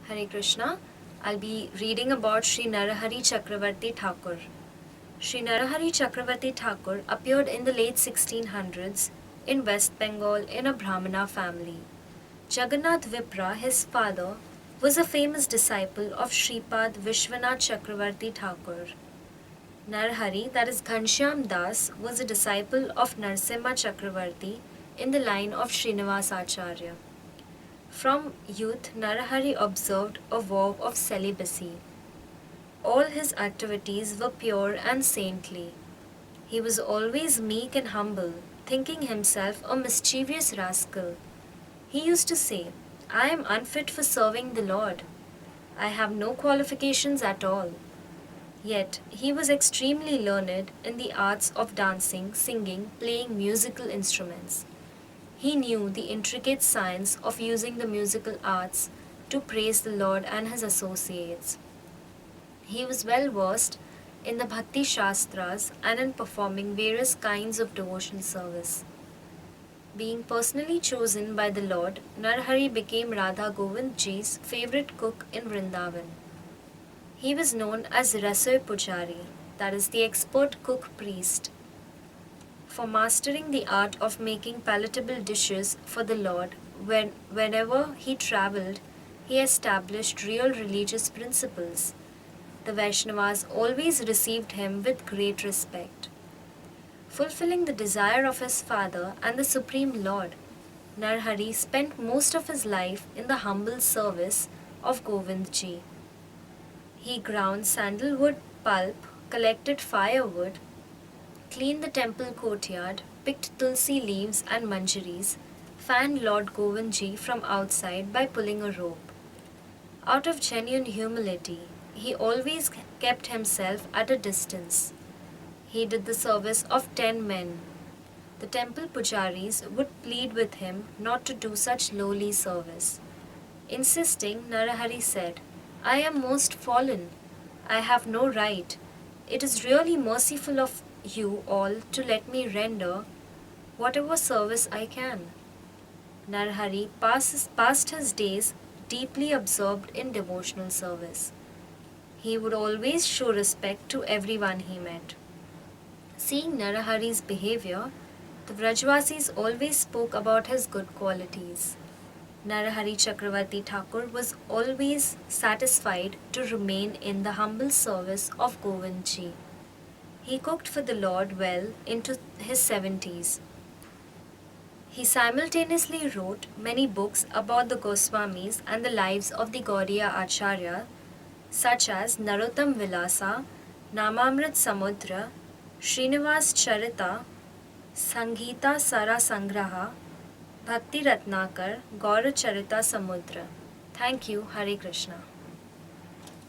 Hare Krishna. I'll be reading about Sri Narahari Chakravarti Thakur. Sri Narahari Chakravarti Thakur appeared in the late 1600s in West Bengal in a Brahmana family. Jagannath Vipra, his father, was a famous disciple of Shripad Vishwanath Chakravarti Thakur. Narahari, that is Ghanshyam Das, was a disciple of Narsimha Chakravarti in the line of Srinivas Acharya. From youth, Narahari observed a vow of celibacy. All his activities were pure and saintly. He was always meek and humble, thinking himself a mischievous rascal. He used to say, "I am unfit for serving the Lord. I have no qualifications at all." Yet he was extremely learned in the arts of dancing, singing, playing musical instruments. He knew the intricate science of using the musical arts to praise the Lord and his associates. He was well versed in the Bhakti Shastras and in performing various kinds of devotional service. Being personally chosen by the Lord, Narahari became Radha Govind Ji's favorite cook in Vrindavan. He was known as Rasoi Pujari, that is, the expert cook priest. For mastering the art of making palatable dishes for the Lord, whenever he travelled, he established real religious principles. The Vaishnavas always received him with great respect. Fulfilling the desire of his father and the Supreme Lord, Narahari spent most of his life in the humble service of Govindji. He ground sandalwood pulp, collected firewood, cleaned the temple courtyard, picked tulsi leaves and manjaris, fanned Lord Govindji from outside by pulling a rope. Out of genuine humility, he always kept himself at a distance. He did the service of 10 men. The temple pujaris would plead with him not to do such lowly service. Insisting, Narahari said, "I am most fallen. I have no right. It is really merciful of you all to let me render whatever service I can." Narahari passed his days deeply absorbed in devotional service. He would always show respect to everyone he met. Seeing Narahari's behavior, the Vrajvasis always spoke about his good qualities. Narahari Chakravarti Thakur was always satisfied to remain in the humble service of Govindji. He cooked for the Lord well into his 70s. He simultaneously wrote many books about the Goswamis and the lives of the Gaudiya Acharya, such as Narottam Vilasa, Namamrit Samudra, Srinivas Charita, Sanghita Sara Sangraha, Bhakti Ratnakar, Gaura Charita Samudra. Thank you. Hare Krishna.